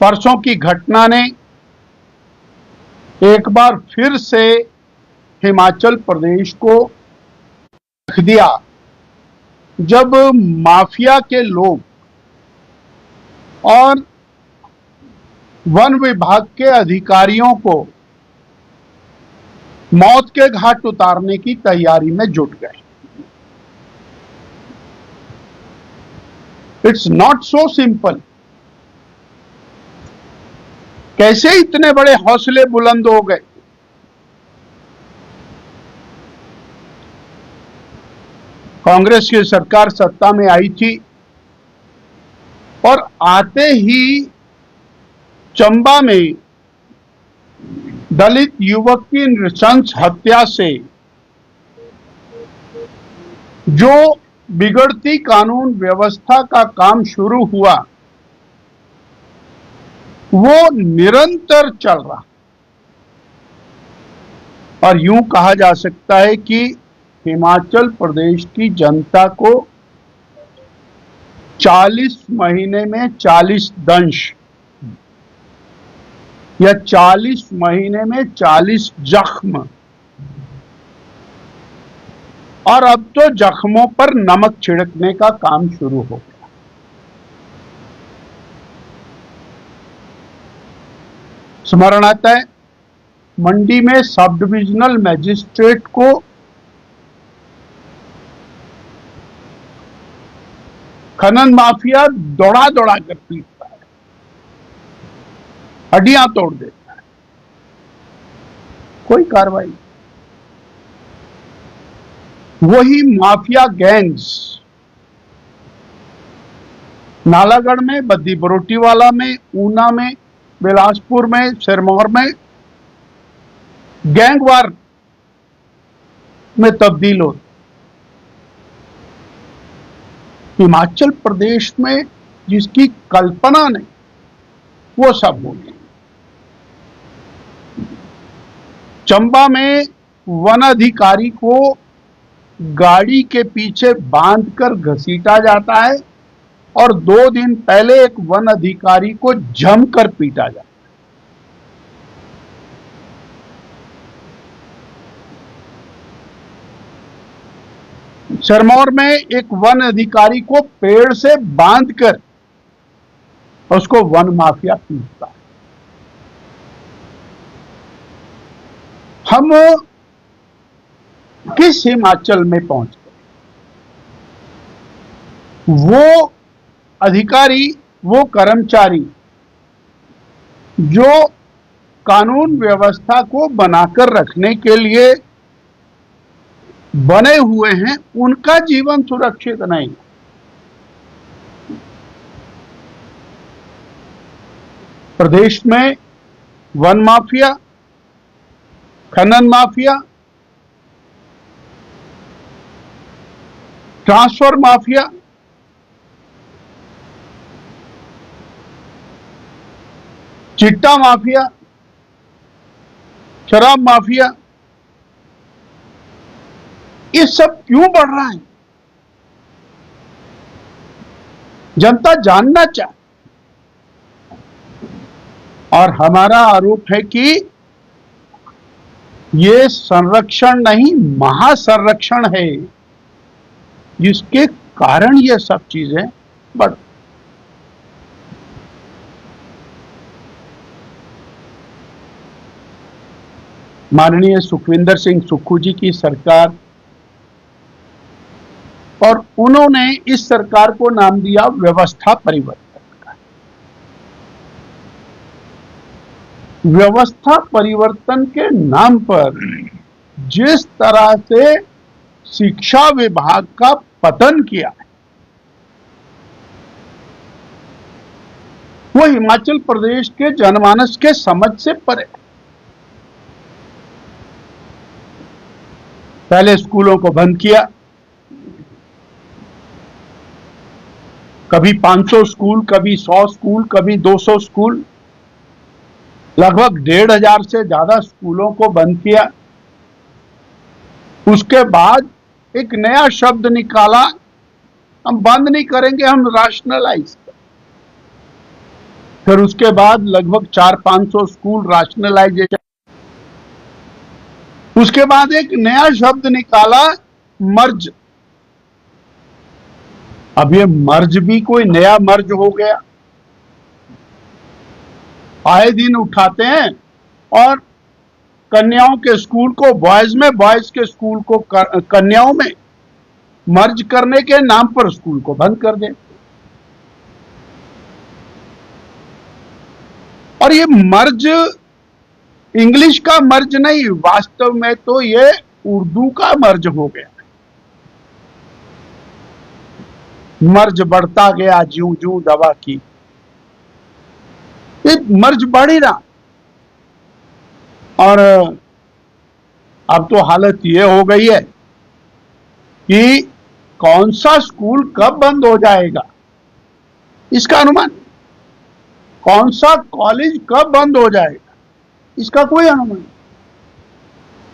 परसों की घटना ने एक बार फिर से हिमाचल प्रदेश को रख दिया, जब माफिया के लोग और वन विभाग के अधिकारियों को मौत के घाट उतारने की तैयारी में जुट गए। It's not so simple. कैसे इतने बड़े हौसले बुलंद हो गए? कांग्रेस की सरकार सत्ता में आई थी और आते ही चंबा में दलित युवक की नृशंस हत्या से जो बिगड़ती कानून व्यवस्था का काम शुरू हुआ, वो निरंतर चल रहा। और यूं कहा जा सकता है कि हिमाचल प्रदेश की जनता को 40 महीने में 40 दंश या 40 महीने में 40 जख्म, और अब तो जख्मों पर नमक छिड़कने का काम शुरू हो गया। स्मरण आता है, मंडी में सब डिविजनल मैजिस्ट्रेट को खनन माफिया दौड़ा दौड़ा कर पीटता है, हड्डियां तोड़ देता है, कोई कार्रवाई नहीं। वही माफिया गैंग्स नालागढ़ में, बद्दी बरोटीवाला में, ऊना में, बिलासपुर में, सिरमौर में गैंगवार में तब्दील होती। हिमाचल प्रदेश में जिसकी कल्पना नहीं, वो सब हो गया। चंबा में वन अधिकारी को गाड़ी के पीछे बांधकर घसीटा जाता है और 2 दिन पहले एक वन अधिकारी को जमकर पीटा जाता है। सिरमौर में एक वन अधिकारी को पेड़ से बांधकर उसको वन माफिया पीटता है। हम किस हिमाचल में पहुंच गए? वो अधिकारी, वो कर्मचारी जो कानून व्यवस्था को बनाकर रखने के लिए बने हुए हैं, उनका जीवन सुरक्षित नहीं। प्रदेश में वन माफिया, खनन माफिया, ट्रांसफर माफिया, चिट्टा माफिया, शराब माफिया, ये सब क्यों बढ़ रहा है? जनता जानना चाहे। और हमारा आरोप है कि ये संरक्षण नहीं, महासंरक्षण है, जिसके कारण ये सब चीजें बढ़। माननीय सुखविंदर सिंह सुक्खू जी की सरकार, और उन्होंने इस सरकार को नाम दिया व्यवस्था परिवर्तन का। व्यवस्था परिवर्तन के नाम पर जिस तरह से शिक्षा विभाग का पतन किया है, वो हिमाचल प्रदेश के जनमानस के समझ से परे। पहले स्कूलों को बंद किया, कभी 500 स्कूल, कभी 100 स्कूल, कभी 200 स्कूल, लगभग 1500 से ज्यादा स्कूलों को बंद किया। उसके बाद एक नया शब्द निकाला, हम बंद नहीं करेंगे, हम राशनलाइज। फिर उसके बाद लगभग 400-500 स्कूल राशनलाइजेशन। उसके बाद एक नया शब्द निकाला, मर्ज। अब ये मर्ज भी कोई नया मर्ज हो गया। आए दिन उठाते हैं और कन्याओं के स्कूल को बॉयज में, बॉयज के स्कूल को कन्याओं में मर्ज करने के नाम पर स्कूल को बंद कर दे। और ये मर्ज इंग्लिश का मर्ज नहीं, वास्तव में तो ये उर्दू का मर्ज हो गया। मर्ज बढ़ता गया ज्यों ज्यों दवा की, ये मर्ज बढ़ ही रहा। और अब तो हालत ये हो गई है कि कौन सा स्कूल कब बंद हो जाएगा इसका अनुमान, कौन सा कॉलेज कब बंद हो जाएगा इसका कोई अनुमान।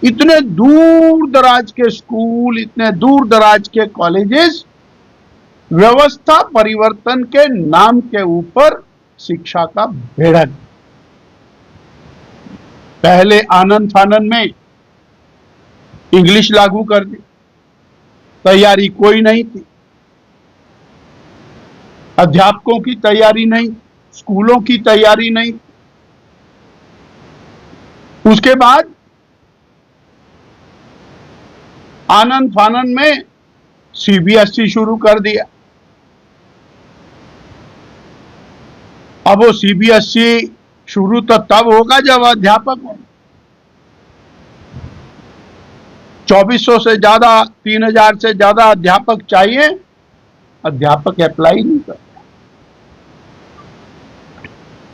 इतने दूर दराज के स्कूल, इतने दूर दराज के कॉलेजेस व्यवस्था परिवर्तन के नाम के ऊपर शिक्षा का भेड़क। पहले आनंद फानन में इंग्लिश लागू कर दी, तैयारी कोई नहीं थी, अध्यापकों की तैयारी नहीं, स्कूलों की तैयारी नहीं। उसके बाद आनंद फानन में सीबीएसई शुरू कर दिया। अब वो सीबीएसई शुरू तो तब होगा जब अध्यापक हो। 2400 से ज्यादा, 3000 से ज्यादा अध्यापक चाहिए, अध्यापक अप्लाई नहीं करते।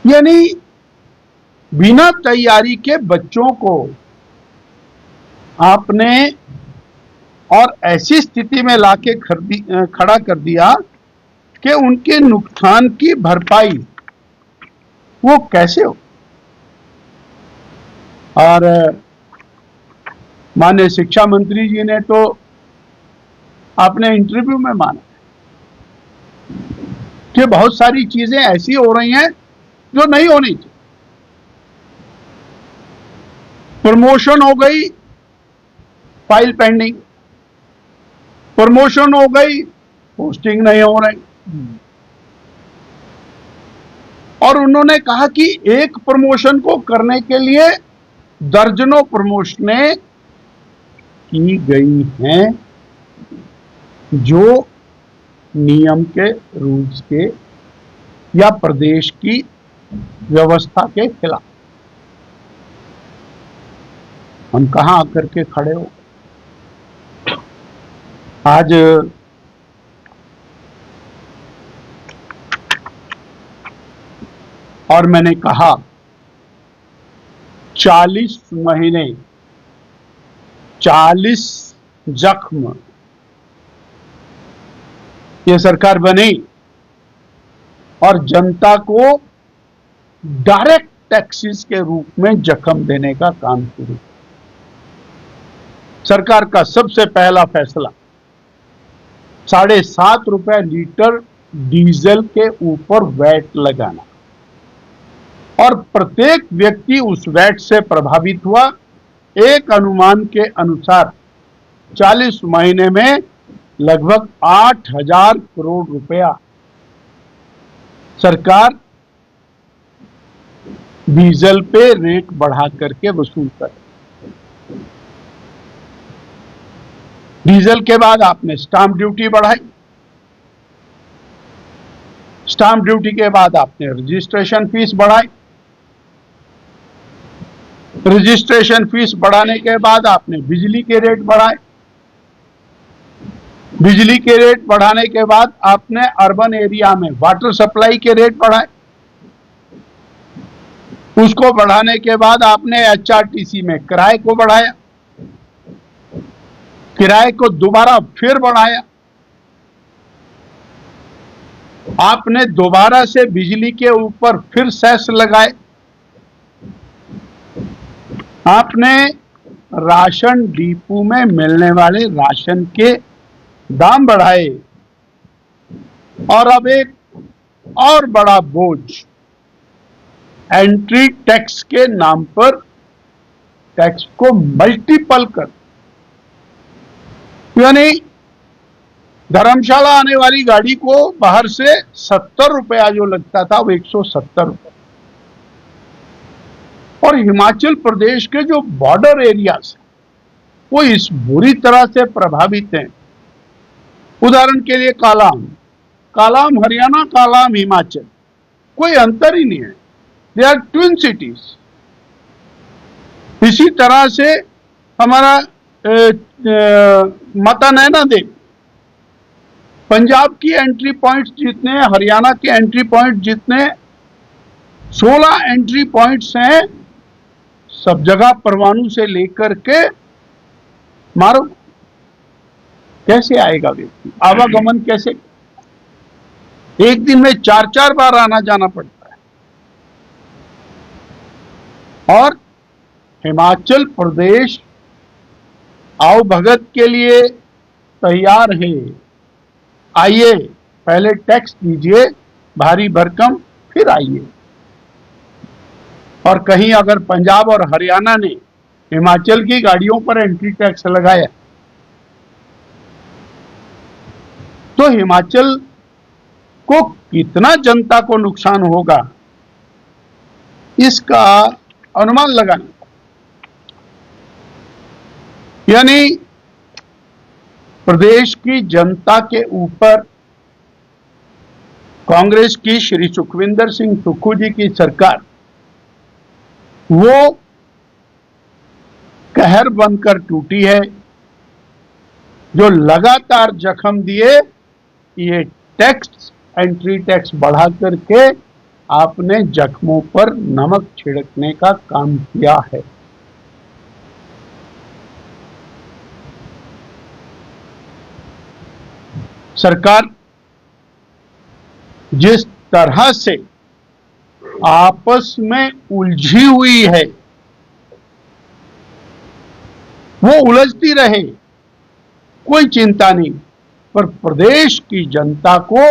यानी बिना तैयारी के बच्चों को आपने और ऐसी स्थिति में लाके खड़ा कर दिया कि उनके नुकसान की भरपाई वो कैसे हो। और माननीय शिक्षा मंत्री जी ने तो अपने इंटरव्यू में माना कि बहुत सारी चीजें ऐसी हो रही हैं जो नहीं होनी चाहिए। प्रमोशन हो गई, फाइल पेंडिंग, प्रमोशन हो गई, पोस्टिंग नहीं हो रही। और उन्होंने कहा कि एक प्रमोशन को करने के लिए दर्जनों प्रमोशनें की गई हैं जो नियम के, रूल्स के या प्रदेश की व्यवस्था के खिलाफ। हम कहां आकर के खड़े हो। आज और मैंने कहा 40 महीने, 40 जख्म ये सरकार बनी और जनता को डायरेक्ट टैक्सेस के रूप में जख्म देने का काम शुरू। सरकार का सबसे पहला फैसला 7.5 रुपए लीटर डीजल के ऊपर वैट लगाना, और प्रत्येक व्यक्ति उस वैट से प्रभावित हुआ। एक अनुमान के अनुसार 40 महीने में लगभग 8,000 करोड़ रुपया सरकार डीजल पे रेट बढ़ा करके वसूल कर। डीजल के बाद आपने स्टाम्प ड्यूटी बढ़ाई, स्टाम्प ड्यूटी के बाद आपने रजिस्ट्रेशन फीस बढ़ाई, रजिस्ट्रेशन फीस बढ़ाने के बाद आपने बिजली के रेट बढ़ाए, बिजली के रेट बढ़ाने के बाद आपने अर्बन एरिया में वाटर सप्लाई के रेट बढ़ाए, उसको बढ़ाने के बाद आपने एचआरटीसी में किराए को बढ़ाया, किराए को दोबारा फिर बढ़ाया, आपने दोबारा से बिजली के ऊपर फिर सेस लगाए, आपने राशन डिपो में मिलने वाले राशन के दाम बढ़ाए, और अब एक और बड़ा बोझ एंट्री टैक्स के नाम पर टैक्स को मल्टीपल कर, यानी धर्मशाला आने वाली गाड़ी को बाहर से 70 रुपया जो लगता था वो 170 रुपये। और हिमाचल प्रदेश के जो बॉर्डर एरियाज वो इस बुरी तरह से प्रभावित हैं। उदाहरण के लिए कालाम, कालाम हरियाणा, कालाम हिमाचल, कोई अंतर ही नहीं है, दे आर ट्विन सिटीज। इसी तरह से हमारा माता नैना देवी, पंजाब की एंट्री पॉइंट्स जितने, हरियाणा के एंट्री पॉइंट जितने, 16 एंट्री पॉइंट्स हैं, सब जगह परवाणु से लेकर के मारो। कैसे आएगा व्यक्ति, आवागमन कैसे? एक दिन में 4-4 बार आना जाना पड़ता है। और हिमाचल प्रदेश आओ भगत के लिए तैयार है। आइए, पहले टैक्स दीजिए भारी भरकम, फिर आइए। और कहीं अगर पंजाब और हरियाणा ने हिमाचल की गाड़ियों पर एंट्री टैक्स लगाया तो हिमाचल को कितना जनता को नुकसान होगा, इसका अनुमान लगाना। यानी प्रदेश की जनता के ऊपर कांग्रेस की श्री सुखविंदर सिंह सुक्खू जी की सरकार वो कहर बनकर टूटी है, जो लगातार जख्म दिए। ये टैक्स, एंट्री टैक्स बढ़ा करके आपने जख्मों पर नमक छिड़कने का काम किया है। सरकार जिस तरह से आपस में उलझी हुई है वो उलझती रहे, कोई चिंता नहीं, पर प्रदेश की जनता को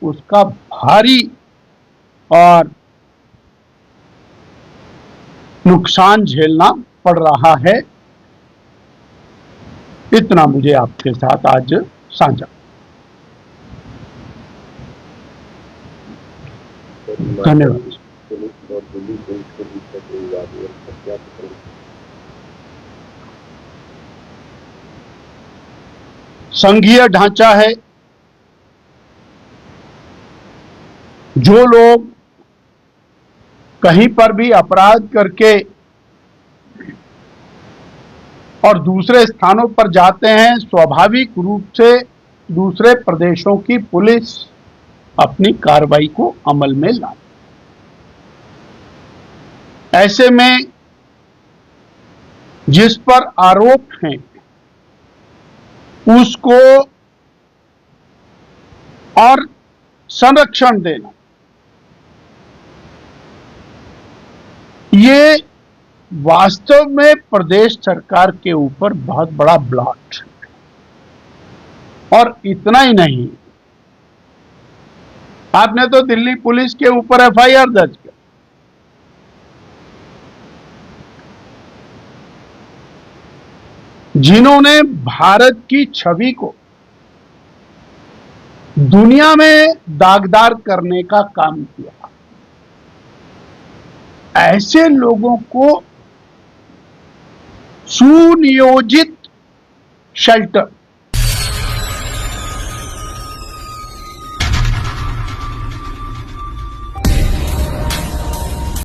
उसका भारी और नुकसान झेलना पड़ रहा है। इतना मुझे आपके साथ आज साझा। धन्यवाद। संघीय ढांचा है, जो लोग कहीं पर भी अपराध करके और दूसरे स्थानों पर जाते हैं, स्वाभाविक रूप से दूसरे प्रदेशों की पुलिस अपनी कार्रवाई को अमल में ला। ऐसे में जिस पर आरोप हैं उसको और संरक्षण देना, ये वास्तव में प्रदेश सरकार के ऊपर बहुत बड़ा ब्लॉट है। और इतना ही नहीं, आपने तो दिल्ली पुलिस के ऊपर एफआईआर दर्ज किया, जिन्होंने भारत की छवि को दुनिया में दागदार करने का काम किया। ऐसे लोगों को सुनियोजित शेल्टर